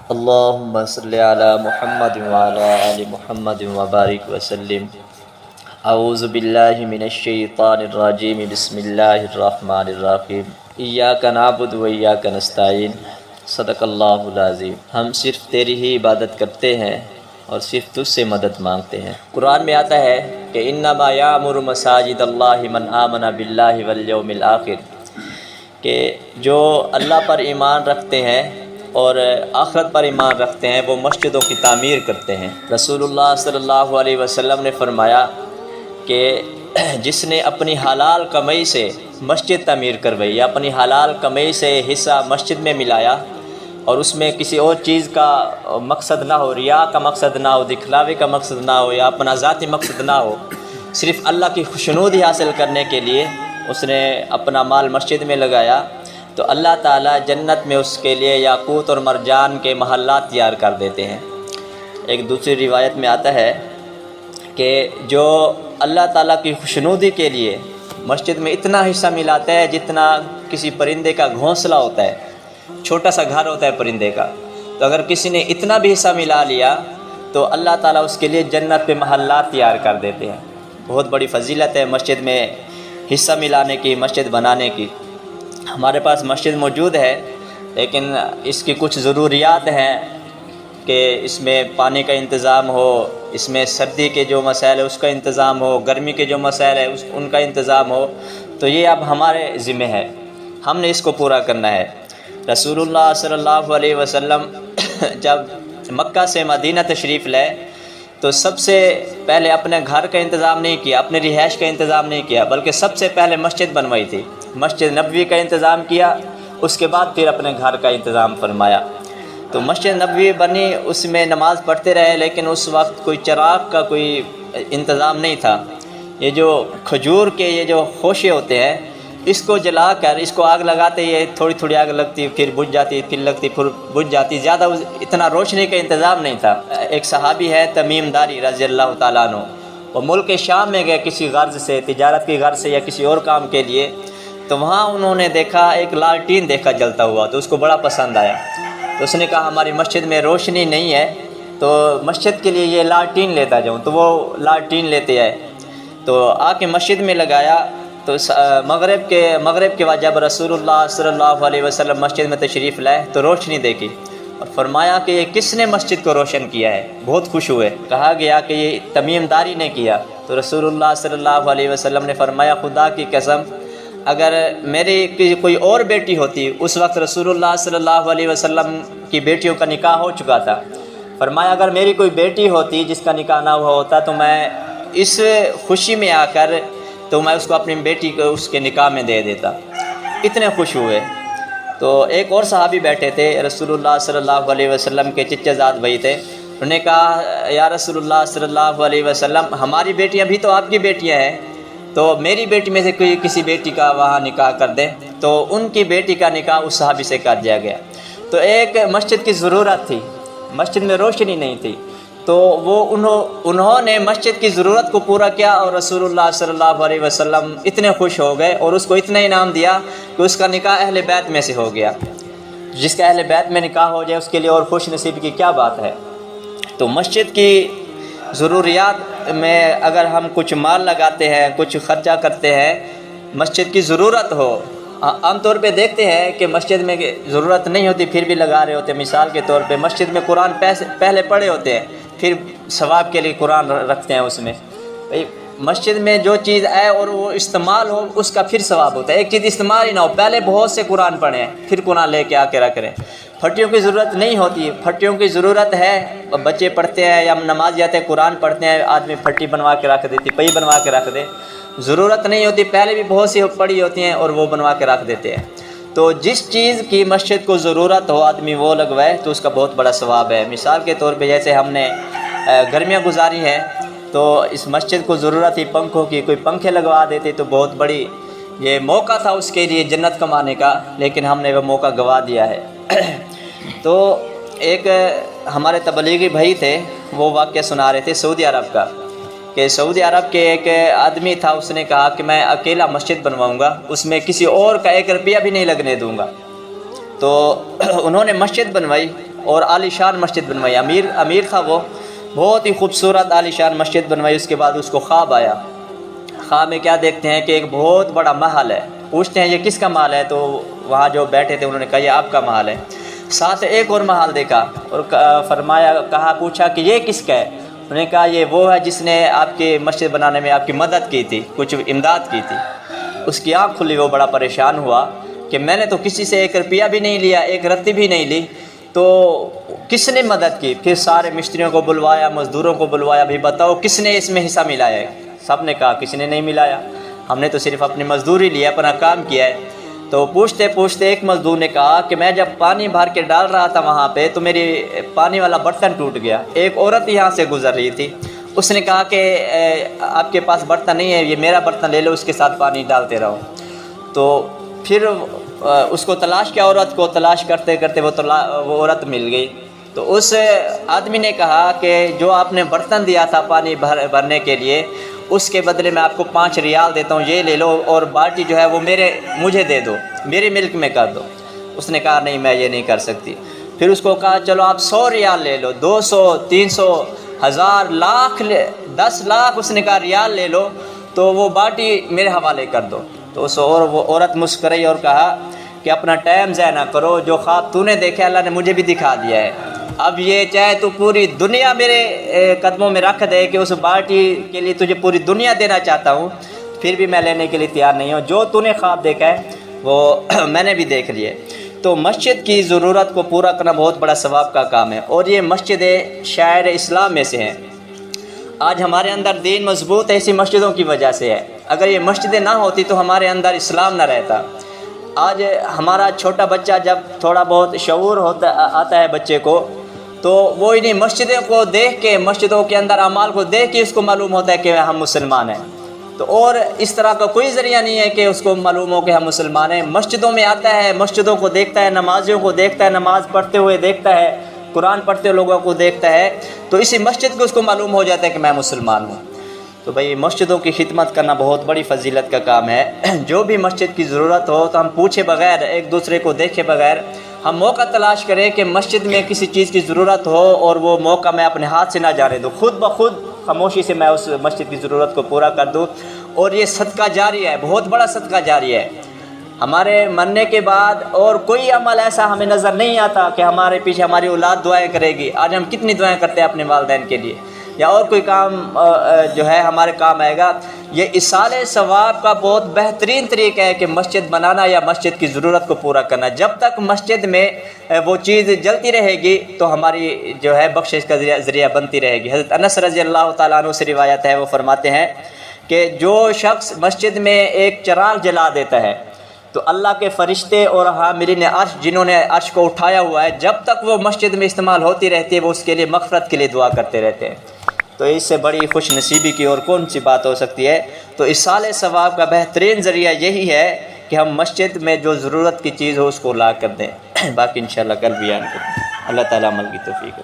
اللہم صلی علی محمد وعلی آل محمد وبارک وسلم۔ اعوذ باللہ من الشیطان الرجیم، بسم اللہ الرحمن الرحیم۔ ایاک نعبد و ایاک نستعین، صدق اللہ العظیم۔ ہم صرف تیری ہی عبادت کرتے ہیں اور صرف تجھ سے مدد مانگتے ہیں۔ قرآن میں آتا ہے کہ انما یعمر مساجد اللہ من آمن باللہ والیوم الآخر، کہ جو اللہ پر ایمان رکھتے ہیں اور آخرت پر ایمان رکھتے ہیں وہ مسجدوں کی تعمیر کرتے ہیں۔ رسول اللہ صلی اللہ علیہ وسلم نے فرمایا کہ جس نے اپنی حلال کمائی سے مسجد تعمیر کروائی یا اپنی حلال کمائی سے حصہ مسجد میں ملایا اور اس میں کسی اور چیز کا مقصد نہ ہو، ریا کا مقصد نہ ہو، دکھلاوے کا مقصد نہ ہو یا اپنا ذاتی مقصد نہ ہو، صرف اللہ کی خوشنودی حاصل کرنے کے لیے اس نے اپنا مال مسجد میں لگایا، تو اللہ تعالیٰ جنت میں اس کے لیے یاقوت اور مرجان کے محلات تیار کر دیتے ہیں۔ ایک دوسری روایت میں آتا ہے کہ جو اللہ تعالیٰ کی خوشنودی کے لیے مسجد میں اتنا حصہ ملاتا ہے جتنا کسی پرندے کا گھونسلہ ہوتا ہے، چھوٹا سا گھر ہوتا ہے پرندے کا، تو اگر کسی نے اتنا بھی حصہ ملا لیا تو اللہ تعالیٰ اس کے لیے جنت پہ محلات تیار کر دیتے ہیں۔ بہت بڑی فضیلت ہے مسجد میں حصہ ملانے کی، مسجد بنانے کی۔ ہمارے پاس مسجد موجود ہے لیکن اس کی کچھ ضروریات ہیں کہ اس میں پانی کا انتظام ہو، اس میں سردی کے جو مسائل ہے اس کا انتظام ہو، گرمی کے جو مسائل ہے ان کا انتظام ہو، تو یہ اب ہمارے ذمہ ہے، ہم نے اس کو پورا کرنا ہے۔ رسول اللہ صلی اللہ علیہ وسلم جب مکہ سے مدینہ تشریف لائے تو سب سے پہلے اپنے گھر کا انتظام نہیں کیا، اپنے رہائش کا انتظام نہیں کیا، بلکہ سب سے پہلے مسجد بنوائی تھی، مسجد نبوی کا انتظام کیا، اس کے بعد پھر اپنے گھر کا انتظام فرمایا۔ تو مسجد نبوی بنی، اس میں نماز پڑھتے رہے، لیکن اس وقت کوئی چراغ کا کوئی انتظام نہیں تھا۔ یہ جو کھجور کے یہ جو خوشے ہوتے ہیں اس کو جلا کر اس کو آگ لگاتے، یہ تھوڑی تھوڑی آگ لگتی، پھر بجھ جاتی، پھر لگتی، پھر بجھ جاتی، زیادہ اتنا روشنی کا انتظام نہیں تھا۔ ایک صحابی ہے تمیم داری رضی اللہ تعالیٰ عنہ، وہ ملک شام میں گئے کسی غرض سے، تجارت کی غرض سے یا کسی اور کام کے لیے، تو وہاں انہوں نے دیکھا ایک لالٹین دیکھا جلتا ہوا، تو اس کو بڑا پسند آیا، تو اس نے کہا ہماری مسجد میں روشنی نہیں ہے تو مسجد کے لیے یہ لالٹین لیتا جاؤں، تو وہ لالٹین لیتے آئے، تو آ کے مسجد میں لگایا۔ تو مغرب کے بعد جب رسول اللہ صلی اللہ علیہ وسلم مسجد میں تشریف لائے تو روشنی دیکھی اور فرمایا کہ یہ کس نے مسجد کو روشن کیا ہے، بہت خوش ہوئے۔ کہا گیا کہ یہ تمیم داری نے کیا، تو رسول اللہ صلی اللہ علیہ وسلم نے فرمایا خدا کی قسم اگر میری کوئی اور بیٹی ہوتی، اس وقت رسول اللہ صلی اللہ علیہ وسلم کی بیٹیوں کا نکاح ہو چکا تھا، فرمایا اگر میری کوئی بیٹی ہوتی جس کا نکاح نہ ہوا ہوتا تو میں اس خوشی میں آ کر تو میں اس کو اپنی بیٹی کو اس کے نکاح میں دے دیتا، اتنے خوش ہوئے۔ تو ایک اور صحابی بیٹھے تھے، رسول اللہ صلی اللہ علیہ وسلم کے چچا زاد بھائی تھے، انہوں نے کہا یا رسول اللہ صلی اللہ علیہ وسلم ہماری بیٹیاں بھی تو آپ کی بیٹیاں ہیں، تو میری بیٹی میں سے کوئی کسی بیٹی کا وہاں نکاح کر دے، تو ان کی بیٹی کا نکاح اس صحابی سے کر دیا گیا۔ تو ایک مسجد کی ضرورت تھی، مسجد میں روشنی نہیں تھی، تو وہ انہوں نے مسجد کی ضرورت کو پورا کیا اور رسول اللہ صلی اللہ علیہ وسلم اتنے خوش ہو گئے اور اس کو اتنا انعام دیا کہ اس کا نکاح اہل بیت میں سے ہو گیا۔ جس کا اہل بیت میں نکاح ہو جائے اس کے لیے اور خوش نصیب کی کیا بات ہے۔ تو مسجد کی ضروریات میں اگر ہم کچھ مال لگاتے ہیں، کچھ خرچہ کرتے ہیں، مسجد کی ضرورت ہو، عام طور پہ دیکھتے ہیں کہ مسجد میں ضرورت نہیں ہوتی پھر بھی لگا رہے ہوتے ہیں۔ مثال کے طور پہ مسجد میں قرآن پہلے پڑھے ہوتے ہیں، پھر ثواب کے لیے قرآن رکھتے ہیں اس میں۔ مسجد میں جو چیز آئے اور وہ استعمال ہو اس کا پھر ثواب ہوتا ہے، ایک چیز استعمال ہی نہ ہو، پہلے بہت سے قرآن پڑھیں پھر قرآن لے کے آ کے رکھ رہے ہیں۔ پھٹیوں کی ضرورت نہیں ہوتی، پھٹیوں کی ضرورت ہے، بچے پڑھتے ہیں یا نماز جاتے ہیں قرآن پڑھتے ہیں، آدمی پھٹی بنوا کے رکھ دیتی، پئی بنوا کے رکھ دے، ضرورت نہیں ہوتی، پہلے بھی بہت سی پڑھی ہوتی ہیں اور وہ بنوا کے رکھ دیتے ہیں۔ تو جس چیز کی مسجد کو ضرورت ہو آدمی وہ لگوائے تو اس کا بہت بڑا ثواب ہے۔ مثال کے طور پہ جیسے ہم نے گرمیاں گزاری ہیں تو اس مسجد کو ضرورت ہی پنکھوں کی، کوئی پنکھے لگوا دیتے تو بہت بڑی یہ موقع تھا اس کے لیے جنت کمانے کا، لیکن ہم نے وہ موقع گوا دیا ہے۔ تو ایک ہمارے تبلیغی بھائی تھے، وہ واقعہ سنا رہے تھے سعودی عرب کا، کہ سعودی عرب کے ایک آدمی تھا، اس نے کہا کہ میں اکیلا مسجد بنواؤں گا، اس میں کسی اور کا 1 روپیہ بھی نہیں لگنے دوں گا۔ تو انہوں نے مسجد بنوائی اور عالی شان مسجد بنوائی. امیر تھا وہ، بہت ہی خوبصورت عالی شان مسجد بنوائی. اس کے بعد اس کو خواب آیا. خواب میں کیا دیکھتے ہیں کہ ایک بہت بڑا محل ہے. پوچھتے ہیں یہ کس کا محل ہے؟ تو وہاں جو بیٹھے تھے انہوں نے کہا یہ آپ کا محل ہے. ساتھ ایک اور محل دیکھا اور پوچھا کہ یہ کس کا ہے؟ انہوں نے کہا یہ وہ ہے جس نے آپ کی مسجد بنانے میں آپ کی مدد کی تھی، کچھ امداد کی تھی. اس کی آنکھ کھلی، وہ بڑا پریشان ہوا کہ میں نے تو کسی سے 1 روپیہ بھی نہیں لیا، 1 رتی بھی نہیں لی، تو کس نے مدد کی؟ پھر سارے مستریوں کو بلوایا، مزدوروں کو بلوایا، بھی بتاؤ کس نے اس میں حصہ ملایا ہے؟ سب نے کہا کسی نے نہیں ملایا، ہم نے تو صرف اپنی مزدوری لی ہے، اپنا کام کیا ہے. تو پوچھتے پوچھتے ایک مزدور نے کہا کہ میں جب پانی بھر کے ڈال رہا تھا وہاں پہ تو میری پانی والا برتن ٹوٹ گیا. ایک عورت یہاں سے گزر رہی تھی، اس نے کہا کہ آپ کے پاس برتن نہیں ہے، یہ میرا برتن لے لو، اس کے ساتھ پانی ڈالتے رہو. تو پھر اس کو تلاش کیا، عورت کو تلاش کرتے کرتے وہ عورت مل گئی. تو اس آدمی نے کہا کہ جو آپ نے برتن دیا تھا پانی بھرنے کے لیے، اس کے بدلے میں آپ کو 5 ریال دیتا ہوں، یہ لے لو، اور بالٹی جو ہے وہ مجھے دے دو، میرے ملک میں کر دو. اس نے کہا نہیں میں یہ نہیں کر سکتی. پھر اس کو کہا چلو آپ 100 ریال لے لو، 200، 300، 1000، لاکھ 10 لاکھ اس نے کہا ریال لے لو، تو وہ بالٹی میرے حوالے کر دو. تو وہ عورت مسکرائی اور کہا کہ اپنا ٹائم ضائع نہ کرو، جو خواب تو نے دیکھا اللہ نے مجھے بھی دکھا دیا ہے. اب یہ چاہے تو پوری دنیا میرے قدموں میں رکھ دے کہ اس بالٹی کے لیے تجھے پوری دنیا دینا چاہتا ہوں، پھر بھی میں لینے کے لیے تیار نہیں ہوں. جو تو نے خواب دیکھا ہے وہ میں نے بھی دیکھ لیے. تو مسجد کی ضرورت کو پورا کرنا بہت بڑا ثواب کا کام ہے، اور یہ مسجدیں شاعر اسلام میں سے ہیں. آج ہمارے اندر دین مضبوط ہے اسی مسجدوں کی وجہ سے ہے. اگر یہ مسجدیں نہ ہوتی تو ہمارے اندر اسلام نہ رہتا. آج ہمارا چھوٹا بچہ جب تھوڑا بہت شعور آتا ہے بچے کو، تو وہ انہیں مسجدوں کو دیکھ کے، مسجدوں کے اندر اعمال کو دیکھ کے اس کو معلوم ہوتا ہے کہ ہم مسلمان ہیں. تو اور اس طرح کا کوئی ذریعہ نہیں ہے کہ اس کو معلوم ہو کہ ہم مسلمان ہیں. مسجدوں میں آتا ہے، مسجدوں کو دیکھتا ہے، نمازیوں کو دیکھتا ہے، نماز پڑھتے ہوئے دیکھتا ہے، قرآن پڑھتے لوگوں کو دیکھتا ہے، تو اسی مسجد کو اس کو معلوم ہو جاتا ہے کہ میں مسلمان ہوں. تو بھئی مسجدوں کی خدمت کرنا بہت بڑی فضیلت کا کام ہے. جو بھی مسجد کی ضرورت ہو تو ہم پوچھے بغیر، ایک دوسرے کو دیکھے بغیر ہم موقع تلاش کریں کہ مسجد میں کسی چیز کی ضرورت ہو اور وہ موقع میں اپنے ہاتھ سے نہ جانے دوں، خود بخود خاموشی سے میں اس مسجد کی ضرورت کو پورا کر دوں. اور یہ صدقہ جاری ہے، بہت بڑا صدقہ جاری ہے. ہمارے مرنے کے بعد اور کوئی عمل ایسا ہمیں نظر نہیں آتا کہ ہمارے پیچھے ہماری اولاد دعائیں کرے گی. آج ہم کتنی دعائیں کرتے ہیں اپنے والدین کے لیے، یا اور کوئی کام جو ہے ہمارے کام آئے گا. یہ ایصال ثواب کا بہت بہترین طریقہ ہے کہ مسجد بنانا یا مسجد کی ضرورت کو پورا کرنا. جب تک مسجد میں وہ چیز جلتی رہے گی تو ہماری جو ہے بخشش کا ذریعہ بنتی رہے گی. حضرت انس رضی اللہ تعالیٰ عنہ سے روایت ہے، وہ فرماتے ہیں کہ جو شخص مسجد میں ایک چراغ جلا دیتا ہے تو اللہ کے فرشتے اور حاملین عرش جنہوں نے عرش کو اٹھایا ہوا ہے، جب تک وہ مسجد میں استعمال ہوتی رہتی ہے وہ اس کے لیے مغفرت کے لیے دعا کرتے رہتے ہیں. تو اس سے بڑی خوش نصیبی کی اور کون سی بات ہو سکتی ہے. تو ایصال ثواب کا بہترین ذریعہ یہی ہے کہ ہم مسجد میں جو ضرورت کی چیز ہو اس کو لا کر دیں. باقی انشاءاللہ کل بیان کریں. اللہ تعالیٰ عمل کی توفیق.